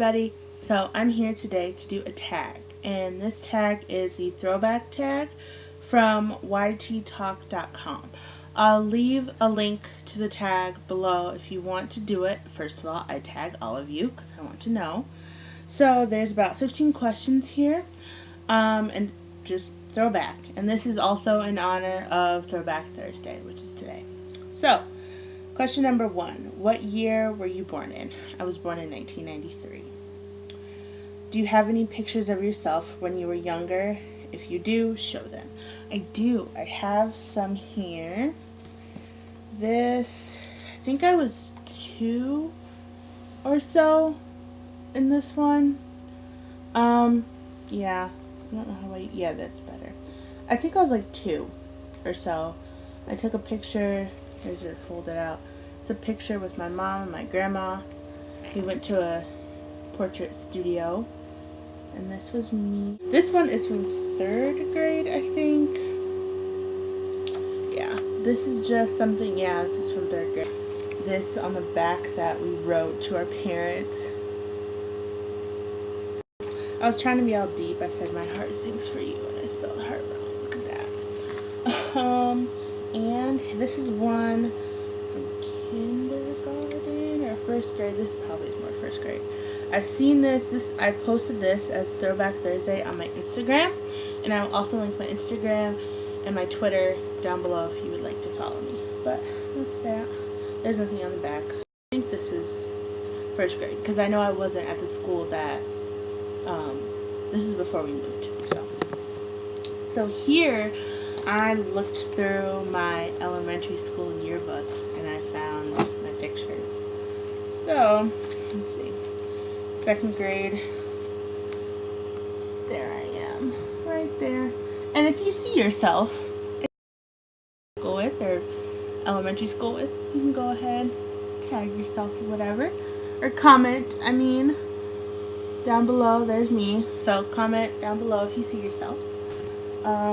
everybody, so I'm here today to do a tag, and this tag is the Throwback Tag from yttalk.com. I'll leave a link to the tag below if you want to do it. First of all, I tag all of you because I want to know. So there's about 15 questions here, and just throwback, and this is also in honor of Throwback Thursday, which is today. So question number 1, what year were you born in? I was born in 1993. Do you have any pictures of yourself when you were younger? If you do, show them. I do. I have some here. This, I think I was 2 or so in this one. Yeah. I don't know how yeah, that's better. I think I was like 2 or so. I took a picture. Here's it folded out. It's a picture with my mom and my grandma. We went to a portrait studio, and this was me. This one is from 3rd grade, I think. Yeah, this is just something, yeah, this is from 3rd grade. This on the back that we wrote to our parents. I was trying to be all deep. I said, my heart sings for you, and I spelled heart wrong. Look at that. And this is one from kindergarten or 1st grade. This probably is more 1st grade. I've seen this. I posted this as Throwback Thursday on my Instagram, and I will also link my Instagram and my Twitter down below if you would like to follow me. But that's that. There's nothing on the back. I think this is 1st grade because I know I wasn't at the school that. This is before we moved. So here I looked through my elementary school yearbooks and I found my pictures. So let's see. 2nd grade. There I am, right there. And if you see yourself in school with or elementary school with, you can go ahead, tag yourself or whatever, or comment. I mean, down below. There's me. So comment down below if you see yourself.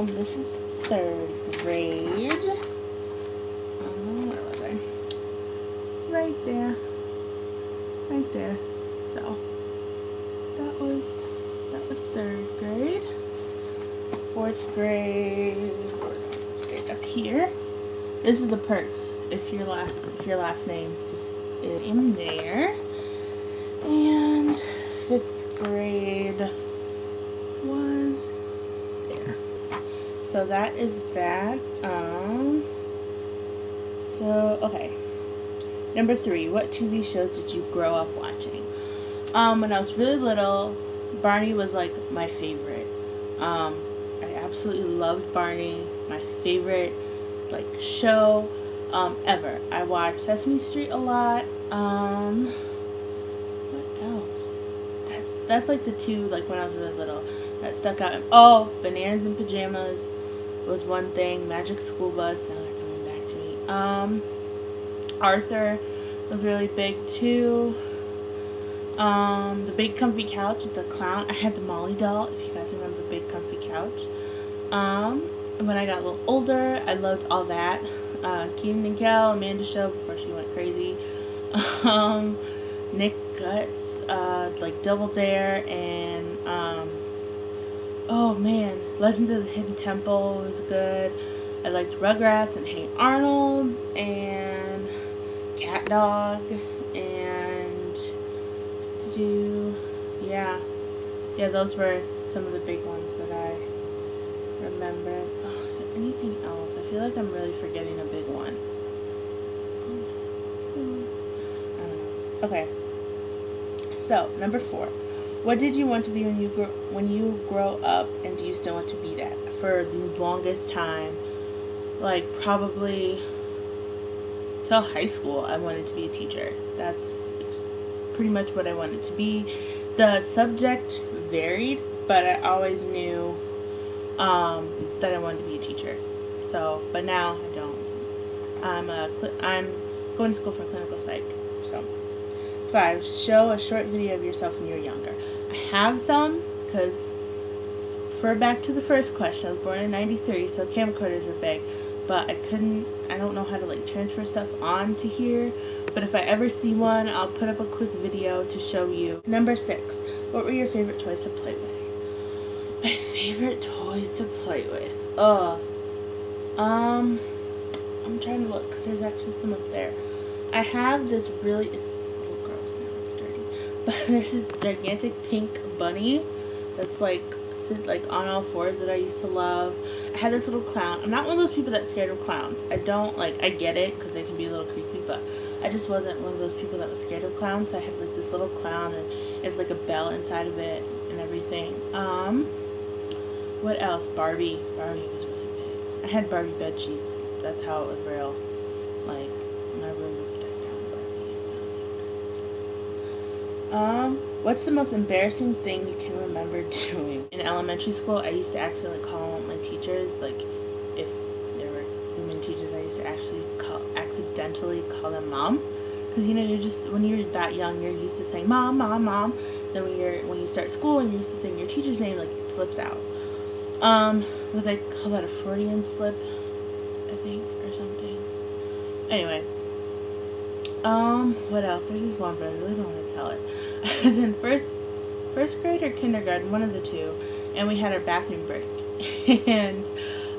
This is 3rd grade. Where was I? Right there. Right there. So that was 3rd grade. 4th grade. Up here. This is the perks. If your last name is in there. And 5th grade was there. So that is that. So okay. Number 3, what TV shows did you grow up watching? When I was really little, Barney was like my favorite. I absolutely loved Barney. My favorite like show ever. I watched Sesame Street a lot. What else? That's like the 2 like when I was really little that stuck out. Oh, Bananas in Pajamas was one thing. Magic School Bus. Now they're coming back to me. Arthur was really big too. The Big Comfy Couch with the clown. I had the Molly doll, if you guys remember Big Comfy Couch. And when I got a little older, I loved all that. Keenan and Kel, Amanda Show before she went crazy. Nick Guts, like Double Dare, and oh man, Legends of the Hidden Temple was good. I liked Rugrats and Hey Arnold and Cat Dog and yeah, those were some of the big ones that I remember. Oh, is there anything else? I feel like I'm really forgetting a big one. I don't know. Okay. So number 4, what did you want to be when you grow up, and do you still want to be that? For the longest time, like probably till high school, I wanted to be a teacher. That's pretty much what I wanted to be. The subject varied, but I always knew that I wanted to be a teacher. So, but now I don't. I'm going to school for clinical psych. So, 5, show a short video of yourself when you were younger. I have some, because for back to the first question, I was born in 93, so camcorders were big, but I don't know how to like transfer stuff onto here but if I ever see one, I'll put up a quick video to show you. Number 6. What were your favorite toys to play with? My favorite toys to play with? I'm trying to look because there's actually some up there. I have this really, it's a little gross now, it's dirty, but there's this gigantic pink bunny that's like on all fours that I used to love. I had this little clown. I'm not one of those people that's scared of clowns. I get it because they can be a little creepy, but I just wasn't one of those people that was scared of clowns. I had like this little clown, and it's like a bell inside of it and everything. What else? Barbie was really big. I had Barbie bed sheets. That's how it was real. Like, my room was decked out in Barbie when I was younger. What's the most embarrassing thing you can remember doing? In elementary school, I used to accidentally call my teachers, like, if there were women teachers, I used to accidentally call them mom. Because, you know, when you're that young, you're used to saying mom, mom, mom. Then when you start school and you're used to saying your teacher's name, like, it slips out. Would they call that a Freudian slip, I think, or something? Anyway. What else? There's this one, but I really don't want to tell it. I was in first grade or kindergarten, one of the two, and we had our bathroom break. And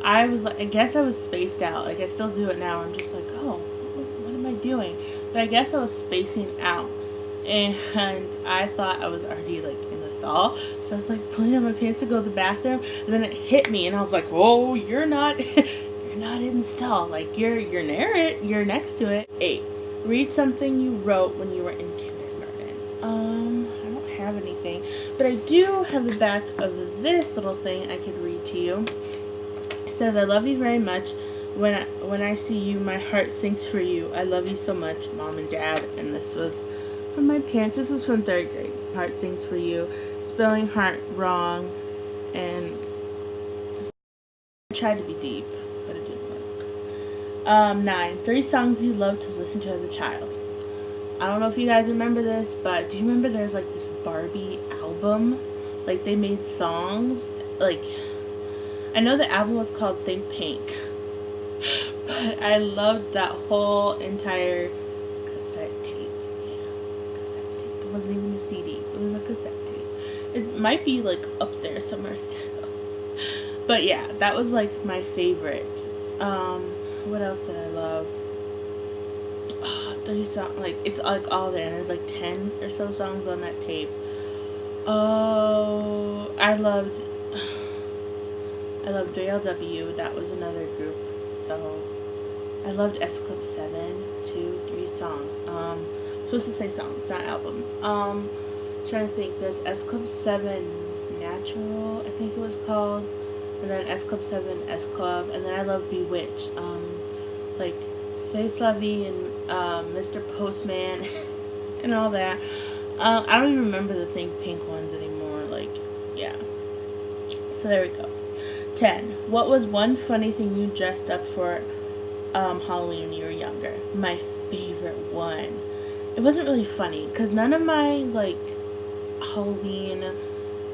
I was like, I guess I was spaced out. Like, I still do it now. I'm just like, oh, what am I doing? But I guess I was spacing out. And I thought I was already, like, in the stall. So I was, like, pulling on my pants to go to the bathroom. And then it hit me, and I was like, oh, you're not, you're not in the stall. Like, you're near it. You're next to it. 8. Read something you wrote when you were in kindergarten. I don't have anything, but I do have the back of this little thing I could read to you. It says, I love you very much. When I see you, my heart sings for you. I love you so much, Mom and Dad. And this was from my parents. This was from 3rd grade. Heart sings for you. Spelling heart wrong. And I tried to be deep, but it didn't work. 9. 3 songs you loved to listen to as a child. I don't know if you guys remember this, but do you remember there's like this Barbie album? Like, they made songs. Like, I know the album was called Think Pink. But I loved that whole entire cassette tape. Yeah, cassette tape. It wasn't even a CD. It was a cassette tape. It might be like up there somewhere still. But yeah, that was like my favorite. What else did I love? 30 songs, like, it's like all there, and there's like 10 or so songs on that tape. Oh, I loved 3LW. That was another group. So I loved S Club 7, 2, 3 songs. I'm supposed to say songs, not albums. Trying to think. There's S Club 7 Natural, I think it was called, and then S Club 7 S Club, and then I love Bewitched. Like C'est La Vie and Mr. Postman and all that. I don't even remember the Think Pink ones anymore. Like, yeah. So there we go. 10. What was one funny thing you dressed up for Halloween when you were younger? My favorite one. It wasn't really funny because none of my like Halloween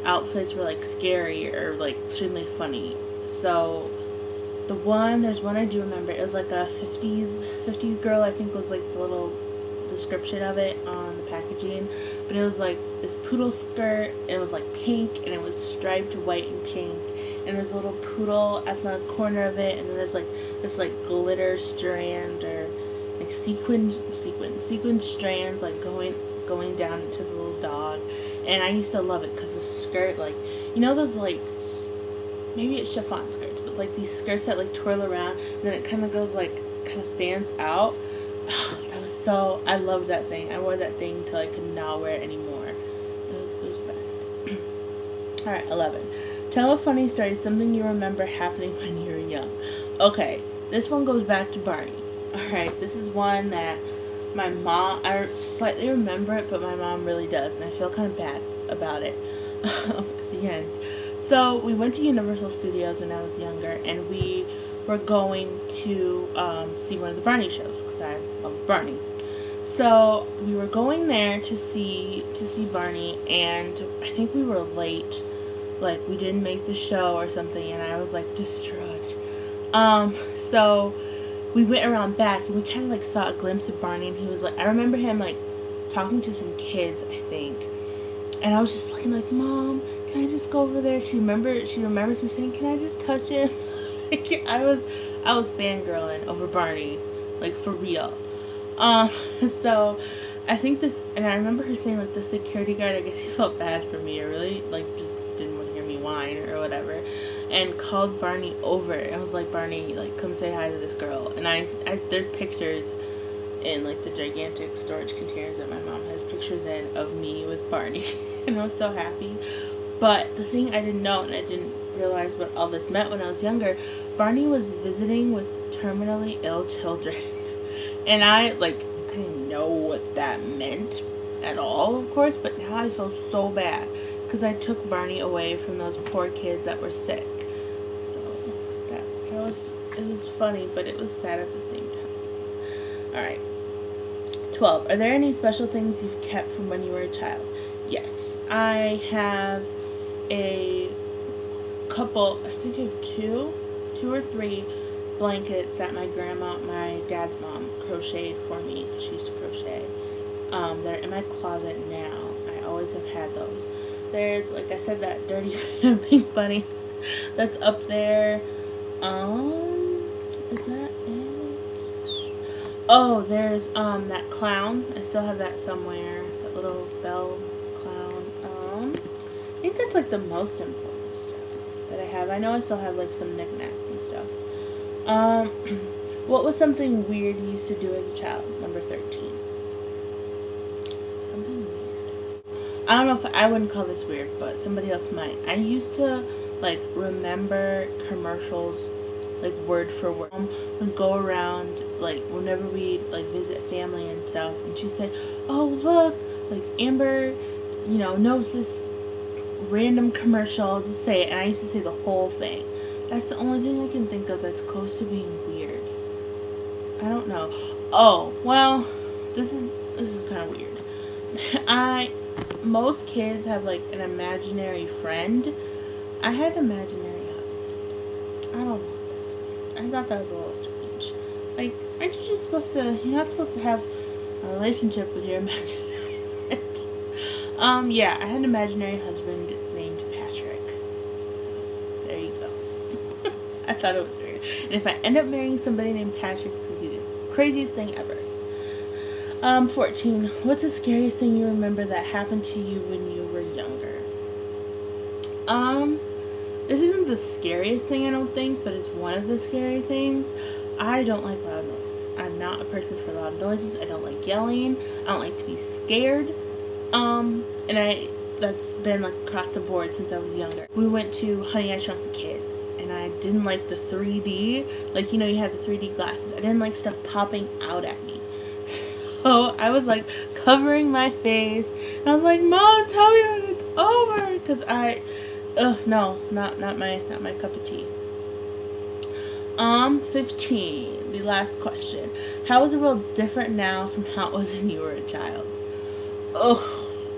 outfits were like scary or like extremely funny. So there's one I do remember. It was like a 50s girl, I think was like the little description of it on the packaging. But it was like this poodle skirt. It was like pink, and it was striped white and pink. And there's a little poodle at the corner of it, and then there's like this like glitter strand or like sequin strands like going down into the little dog. And I used to love it because the skirt, like, you know those like, maybe it's chiffon skirts, but like these skirts that like twirl around and then it kind of goes like, kind of fans out. That was so, I loved that thing. I wore that thing till I could not wear it anymore. It was best. Alright, 11. Tell a funny story, something you remember happening when you were young. Okay, this one goes back to Barney. Alright, this is one that my mom, I slightly remember it, but my mom really does, and I feel kind of bad about it at the end. So, we went to Universal Studios when I was younger, and we were going to see one of the Barney shows, because I love Barney. So, we were going there to see Barney, and I think we were late. Like, we didn't make the show or something, and I was like distraught. So we went around back and we kind of like saw a glimpse of Barney, and he was like, I remember him like talking to some kids, I think, and I was just looking like, Mom, can I just go over there? She remembers me saying, can I just touch him? I was fangirling over Barney, like for real. So I think this, and I remember her saying like the security guard, I guess he felt bad for me, or really like just didn't want to hear me whine or whatever, and called Barney over and was like, Barney, like come say hi to this girl. And I there's pictures in like the gigantic storage containers that my mom has pictures in of me with Barney, and I was so happy. But the thing I didn't know, and I didn't realize what all this meant when I was younger, Barney was visiting with terminally ill children. And I didn't know what that meant at all, of course, but now I feel so bad because I took Barney away from those poor kids that were sick. So it was funny, but it was sad at the same time. Alright. 12. Are there any special things you've kept from when you were a child? Yes. I have a couple, I think I have two or three blankets that my dad's mom crocheted for me, because she used to crochet. They're in my closet now. I always have had those. There's, like I said, that dirty pink bunny that's up there. Is that it? Oh, there's that clown. I still have that somewhere. That little bell clown. I think that's like the most important stuff that I have. I know I still have like some knickknacks and stuff. What was something weird you used to do as a child? Number 13. Something weird. I don't know if I wouldn't call this weird, but somebody else might. I used to like remember commercials like word for word. Would go around like whenever we like visit family and stuff, and she'd say, "Oh look, like Amber, knows this random commercial." I'll just say it, and I used to say the whole thing. That's the only thing I can think of that's close to being weird. I don't know. Oh, well, this is kind of weird. Most kids have like an imaginary friend. I had an imaginary husband. I don't know if that's weird. I thought that was a little strange. Like, aren't you just supposed to, you're not supposed to have a relationship with your imaginary friend. Yeah, I had an imaginary husband named Patrick. So, there you go. I thought it was weird. And if I end up marrying somebody named Patrick, it's going to be the craziest thing ever. 14. What's the scariest thing you remember that happened to you when you were younger? This isn't the scariest thing, I don't think, but it's one of the scary things. I don't like loud noises. I'm not a person for loud noises. I don't like yelling. I don't like to be scared. And that's been like across the board since I was younger. We went to Honey, I Shrunk the Kids, and I didn't like the 3D. Like, you had the 3D glasses. I didn't like stuff popping out at me. So I was like covering my face, and I was like, Mom, tell me when it's over, because no, not my cup of tea. 15, the last question. How is the world different now from how it was when you were a child?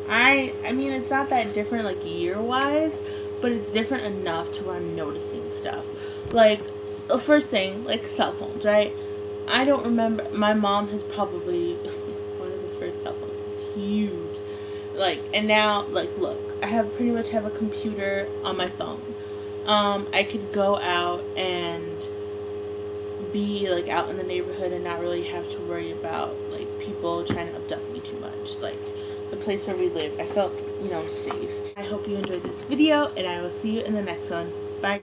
I mean, it's not that different, like, year-wise, but it's different enough to where I'm noticing stuff. Like, the first thing, like, cell phones, right? I don't remember, my mom has probably one of the first cell phones. It's huge. Like, and now, like, look, I pretty much have a computer on my phone. I could go out and be, like, out in the neighborhood and not really have to worry about, like, people trying to abduct me too much. Like, the place where we live, I felt, safe. I hope you enjoyed this video, and I will see you in the next one.